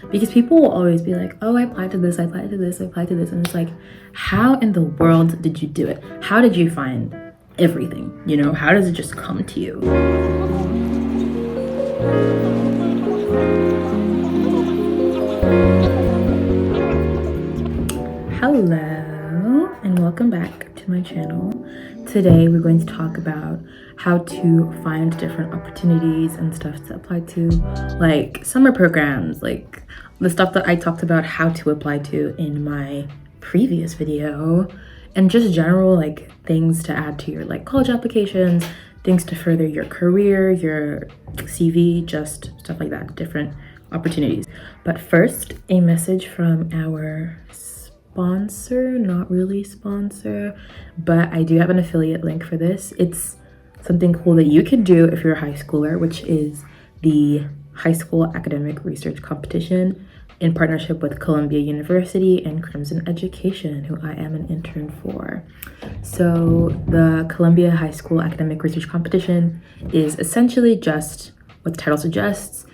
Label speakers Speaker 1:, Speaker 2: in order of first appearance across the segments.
Speaker 1: Because people will always be like, oh, I applied to this, I applied to this, I applied to this. And it's like, how in the world did you do it? How did you find everything? You know, how does it just come to you? Hello, and welcome back to my channel. Today we're going to talk about how to find different opportunities and stuff to apply to, like summer programs, like the stuff that I talked about how to apply to in my previous video, and just general like things to add to your like college applications, things to further your career, your CV, just stuff like that, different opportunities. But first, a message from our sponsor, not really sponsor, but I do have an affiliate link for this. It's something cool that you can do if you're a high schooler, which is the High School Academic Research Competition in partnership with Columbia University and Crimson Education, who I am an intern for. So the Columbia High School Academic Research Competition is essentially just what the title suggests.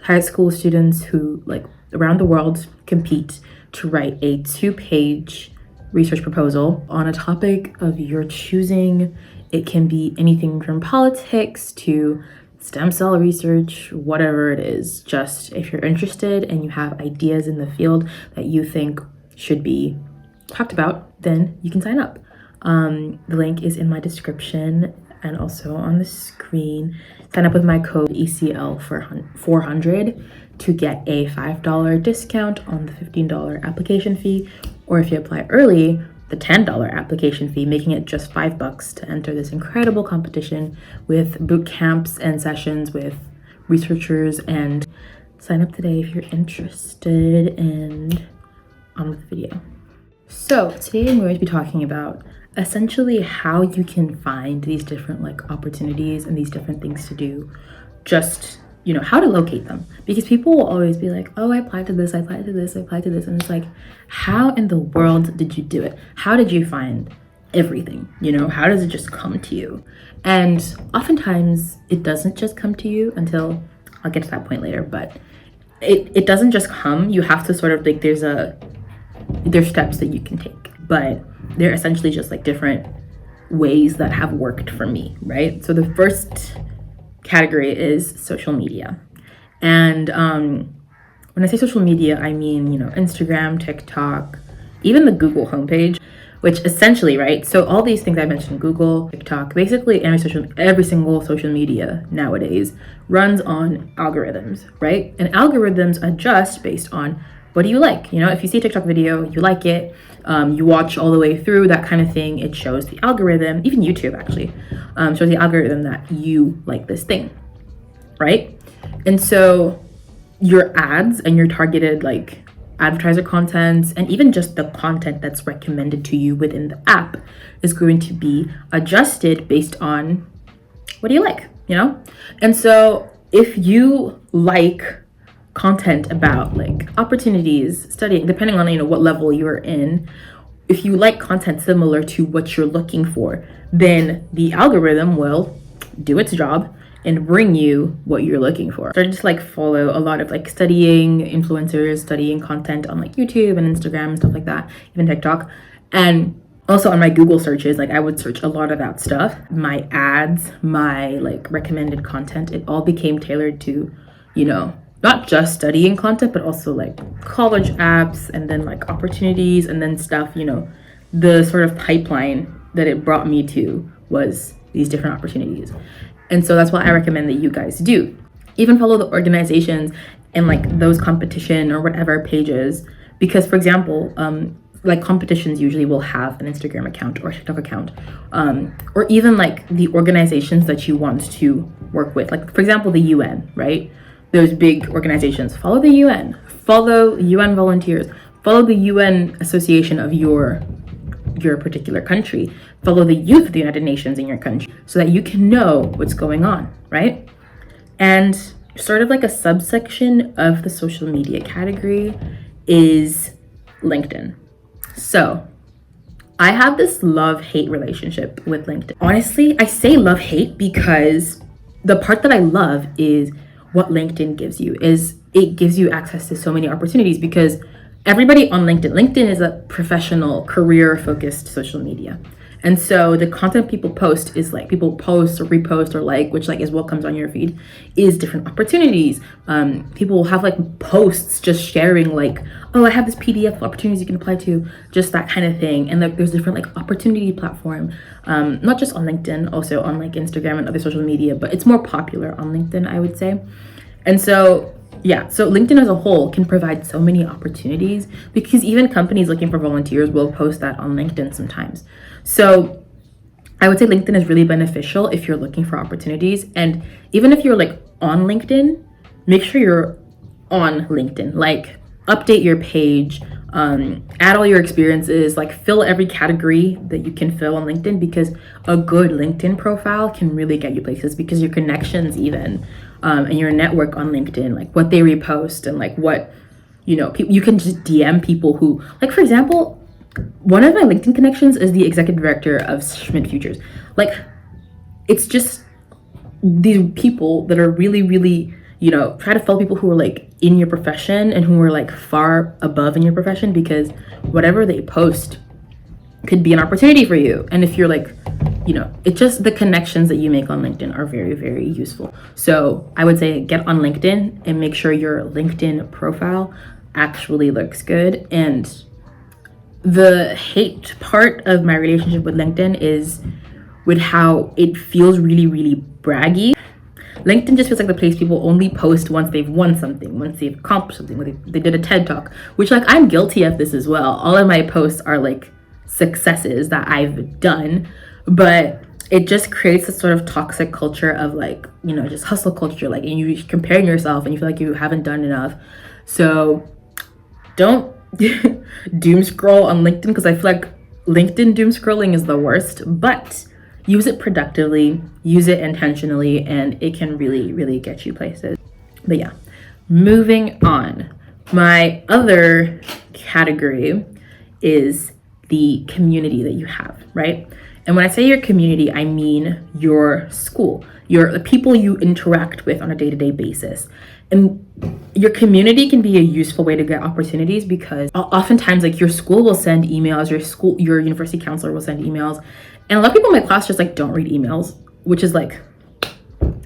Speaker 1: High school students who like around the world compete to write a 2-page research proposal on a topic of your choosing. It can be anything from politics to stem cell research, whatever it is. Just if you're interested and you have ideas in the field that you think should be talked about, then you can sign up. The link is in my description and also on the screen. Sign up with my code ECL for 400 to get a $5 discount on the $15 application fee, or if you apply early, the $10 application fee, making it just $5 to enter this incredible competition with boot camps and sessions with researchers. And sign up today if you're interested, and on with the video. So today I'm going to be talking about essentially how you can find these different like opportunities and these different things to do, just, you know, how to locate them. Because people will always be like, oh, I applied to this, I applied to this, I applied to this. And it's like, how in the world did you do it? How did you find everything? You know, how does it just come to you? And oftentimes it doesn't just come to you until, I'll get to that point later, but it doesn't just come. You have to sort of like, there's steps that you can take, but they're essentially just like different ways that have worked for me, right? So the first category is social media. And when I say social media, I mean, you know, Instagram, TikTok, even the Google homepage, which essentially, right? So all these things I mentioned, Google, TikTok, basically every single social media nowadays runs on algorithms, right? And algorithms adjust based on what do you like? You know, if you see a TikTok video, you like it, you watch all the way through, that kind of thing, it shows the algorithm, even YouTube actually, shows the algorithm that you like this thing, right? And so your ads and your targeted like advertiser content, and even just the content that's recommended to you within the app is going to be adjusted based on what do you like, you know? And so if you like content about like opportunities, studying, depending on, you know, what level you're in, if you like content similar to what you're looking for, then the algorithm will do its job and bring you what you're looking for. So I just like follow a lot of like studying influencers, studying content on like YouTube and Instagram and stuff like that, even TikTok. And also on my Google searches, like I would search a lot of that stuff. My ads, my like recommended content, it all became tailored to, you know, not just studying content, but also like college apps and then like opportunities and then stuff, you know, the sort of pipeline that it brought me to was these different opportunities. And so that's what I recommend that you guys do. Even follow the organizations and like those competition or whatever pages, because for example, like competitions usually will have an Instagram account or TikTok account, or even like the organizations that you want to work with. Like for example, the UN, right? Those big organizations, follow the UN, follow UN volunteers, follow the UN association of your particular country, follow the youth of the United Nations in your country so that you can know what's going on, right? And sort of like a subsection of the social media category is LinkedIn. So I have this love-hate relationship with LinkedIn. Honestly, I say love-hate because the part that I love is what LinkedIn gives you is it gives you access to so many opportunities because everybody on LinkedIn is a professional, career focused social media. And so the content people post is like people post or repost or like, which like is what comes on your feed, is different opportunities. People will have like posts just sharing like, oh, I have this PDF of opportunities you can apply to, just that kind of thing. And like there's different like opportunity platform, not just on LinkedIn, also on like Instagram and other social media, but it's more popular on LinkedIn, I would say. And so yeah, so LinkedIn as a whole can provide so many opportunities because even companies looking for volunteers will post that on LinkedIn sometimes. So I would say LinkedIn is really beneficial if you're looking for opportunities. And even if you're like on LinkedIn, make sure you're on LinkedIn. Like update your page, add all your experiences, like fill every category that you can fill on LinkedIn because a good LinkedIn profile can really get you places because your connections even and your network on LinkedIn, like what they repost and like what, you know, you can just DM people who, like for example, one of my LinkedIn connections is the executive director of Schmidt Futures. Like, it's just these people that are really, really, you know, try to follow people who are like in your profession and who are like far above in your profession because whatever they post could be an opportunity for you. And if you're like, you know, it's just the connections that you make on LinkedIn are very, very useful. So I would say get on LinkedIn and make sure your LinkedIn profile actually looks good. And the hate part of my relationship with LinkedIn is with how it feels really, really braggy. LinkedIn just feels like the place people only post once they've won something, once they've accomplished something, when they did a TED Talk, which like I'm guilty of this as well. All of my posts are like successes that I've done, but it just creates this sort of toxic culture of like, you know, just hustle culture, like, and you comparing yourself and you feel like you haven't done enough. So don't doom scroll on LinkedIn because I feel like LinkedIn doom scrolling is the worst, but use it productively, use it intentionally, and it can really, really get you places. But yeah, moving on. My other category is the community that you have, right? And when I say your community, I mean your school, the people you interact with on a day-to-day basis. And your community can be a useful way to get opportunities because oftentimes like your school will send emails, your university counselor will send emails. And a lot of people in my class just like don't read emails, which is like,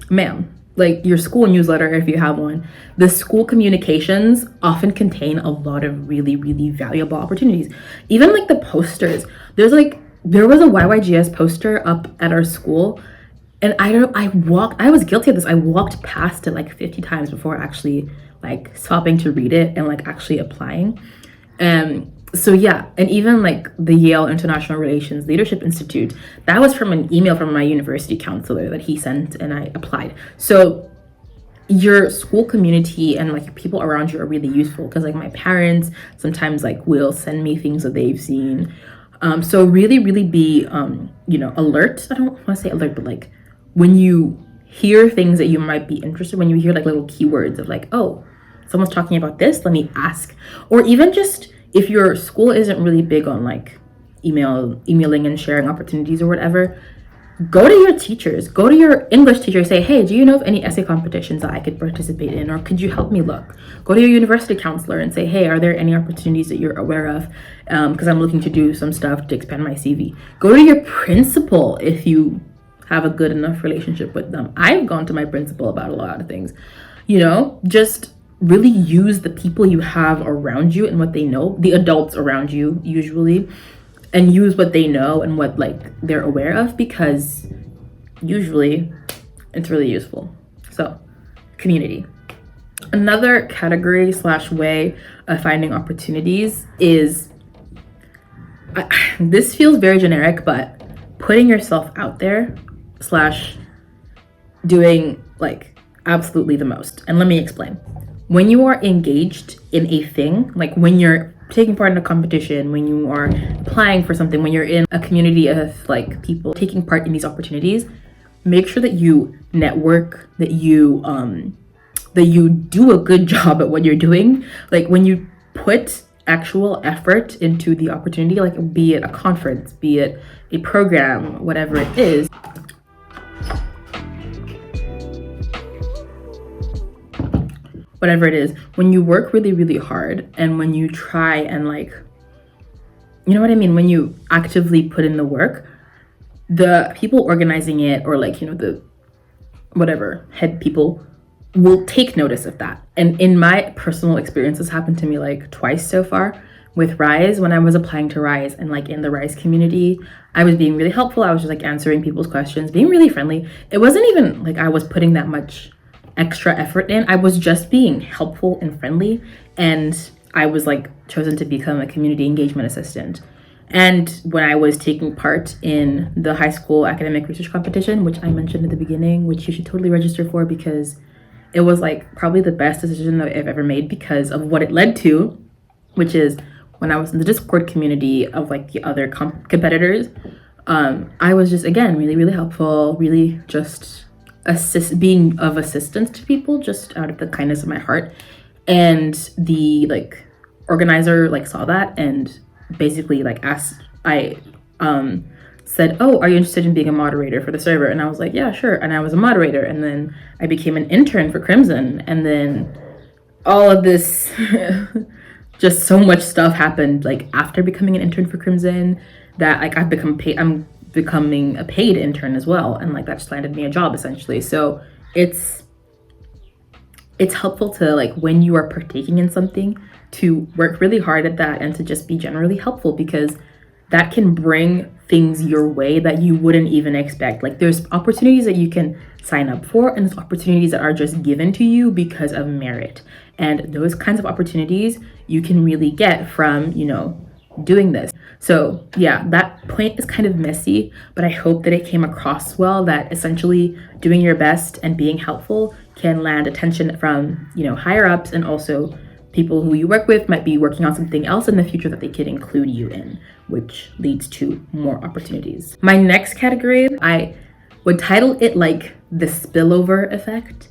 Speaker 1: ma'am, like your school newsletter, if you have one, the school communications often contain a lot of really, really valuable opportunities. Even like the posters, there was a YYGS poster up at our school. And I was guilty of this. I walked past it like 50 times before actually like stopping to read it and like actually applying. So yeah, and even like the Yale International Relations Leadership Institute, that was from an email from my university counselor that he sent and I applied. So your school community and like people around you are really useful because like my parents sometimes like will send me things that they've seen. So really, really be, you know, alert. I don't want to say alert, but like when you hear things that you might be interested, when you hear like little keywords of like, oh, someone's talking about this, let me ask. Or even just if your school isn't really big on like emailing and sharing opportunities or whatever, go to your teachers, go to your English teacher, say, hey, do you know of any essay competitions that I could participate in? Or could you help me look? Go to your university counselor and say, hey, are there any opportunities that you're aware of? Because I'm looking to do some stuff to expand my CV. Go to your principal if you have a good enough relationship with them. I've gone to my principal about a lot of things. You know, just really use the people you have around you and what they know, the adults around you usually, and use what they know and what like they're aware of because usually it's really useful. So community. Another category / way of finding opportunities is, this feels very generic, but putting yourself out there / doing like absolutely the most. And let me explain. When you are engaged in a thing, like when you're taking part in a competition, when you are applying for something, when you're in a community of like people taking part in these opportunities, make sure that you network, that you do a good job at what you're doing. Like when you put actual effort into the opportunity, like be it a conference, be it a program, whatever it is. whatever it is, when you work really, really hard and when you try and like, you know what I mean? When you actively put in the work, the people organizing it or like, you know, the whatever head people will take notice of that. And in my personal experience, this happened to me like twice so far with Rise. When I was applying to Rise and like in the Rise community, I was being really helpful. I was just like answering people's questions, being really friendly. It wasn't even like I was putting that much extra effort in. I was just being helpful and friendly. And I was like chosen to become a community engagement assistant. And when I was taking part in the high school academic research competition, which I mentioned at the beginning, which you should totally register for because it was like probably the best decision that I've ever made because of what it led to, which is when I was in the Discord community of like the other competitors, I was just, again, really, really helpful, really just being of assistance to people just out of the kindness of my heart. And the like organizer like saw that and basically like said, oh, are you interested in being a moderator for the server? And I was like, yeah, sure. And I was a moderator, and then I became an intern for Crimson, and then all of this just so much stuff happened like after becoming an intern for Crimson that like I'm becoming a paid intern as well, and like that just landed me a job essentially. So it's helpful to like when you are partaking in something to work really hard at that and to just be generally helpful, because that can bring things your way that you wouldn't even expect. Like there's opportunities that you can sign up for, and there's opportunities that are just given to you because of merit. And those kinds of opportunities you can really get from, you know, doing this. So yeah, that point is kind of messy, but I hope that it came across well, that essentially doing your best and being helpful can land attention from, you know, higher ups, and also people who you work with might be working on something else in the future that they could include you in, which leads to more opportunities. My next category, I would title it like the spillover effect.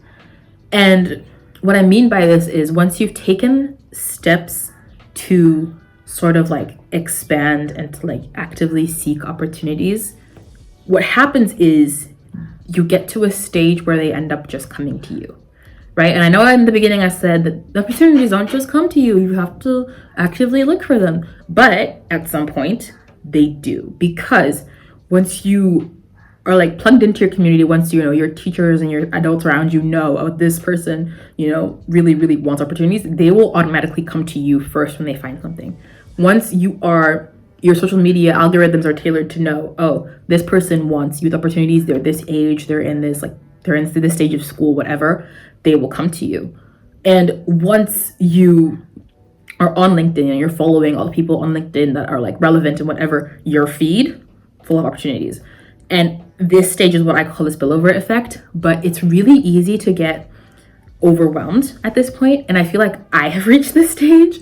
Speaker 1: And what I mean by this is once you've taken steps to sort of like expand and to like actively seek opportunities, what happens is you get to a stage where they end up just coming to you. Right? And I know in the beginning I said that the opportunities don't just come to you. You have to actively look for them. But at some point, they do. Because once you are like plugged into your community, once you know your teachers and your adults around you know, oh, this person, you know, really, really wants opportunities, they will automatically come to you first when they find something. Once your social media algorithms are tailored to know, oh, this person wants youth opportunities, they're this age, they're in this stage of school, whatever, they will come to you. And once you are on LinkedIn and you're following all the people on LinkedIn that are like relevant in whatever, your feed full of opportunities. And this stage is what I call the spillover effect, but it's really easy to get overwhelmed at this point. And I feel like I have reached this stage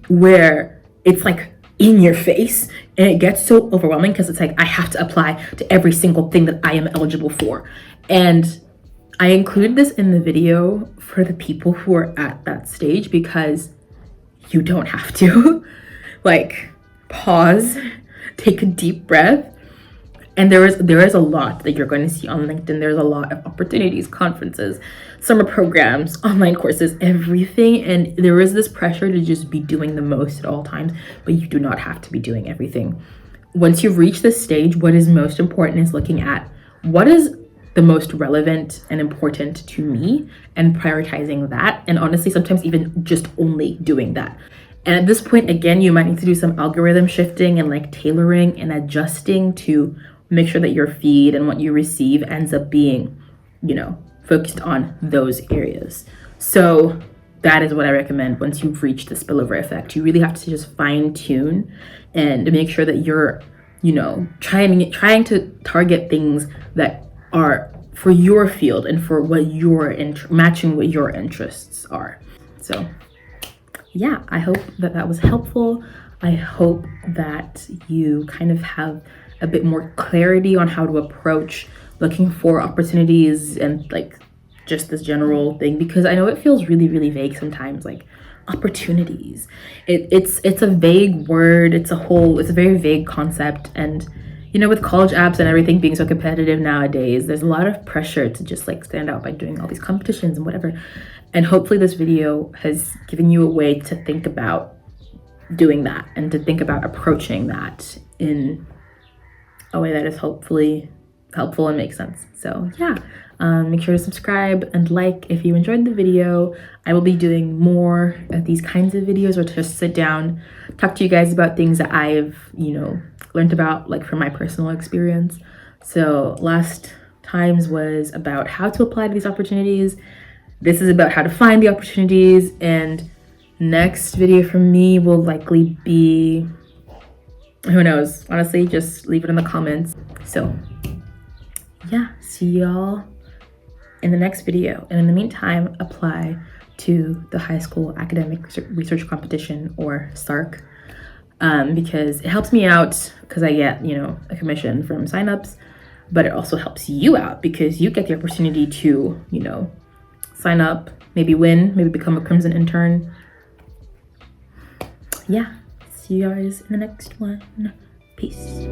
Speaker 1: where it's like in your face, and it gets so overwhelming because it's like I have to apply to every single thing that I am eligible for. And I included this in the video for the people who are at that stage because you don't have to. Like, pause, take a deep breath. And there is a lot that you're going to see on LinkedIn. There's a lot of opportunities, conferences, summer programs, online courses, everything. And there is this pressure to just be doing the most at all times, but you do not have to be doing everything. Once you've reached this stage, what is most important is looking at what is the most relevant and important to me and prioritizing that. And honestly, sometimes even just only doing that. And at this point, again, you might need to do some algorithm shifting and like tailoring and adjusting to make sure that your feed and what you receive ends up being, you know, focused on those areas. So that is what I recommend once you've reached the spillover effect. You really have to just fine tune and make sure that you're, you know, trying to target things that are for your field and for what your matching what your interests are. So yeah, I hope that was helpful. I hope that you kind of have a bit more clarity on how to approach looking for opportunities and like just this general thing, because I know it feels really, really vague sometimes, like opportunities. It's a vague word. It's a very vague concept. And you know, with college apps and everything being so competitive nowadays, there's a lot of pressure to just like stand out by doing all these competitions and whatever. And hopefully this video has given you a way to think about doing that and to think about approaching that in a way that is hopefully helpful and makes sense. So yeah, make sure to subscribe and like if you enjoyed the video. I will be doing more of these kinds of videos, or to just sit down, talk to you guys about things that I've, learned about, like from my personal experience. So last times was about how to apply to these opportunities. This is about how to find the opportunities, and next video from me will likely be, who knows, honestly, just leave it in the comments. So yeah, see y'all in the next video. And in the meantime, apply to the high school academic research competition, or SARC, because it helps me out because I get, a commission from signups, but it also helps you out because you get the opportunity to, sign up, maybe win, maybe become a Crimson intern. Yeah, see you guys in the next one. Peace.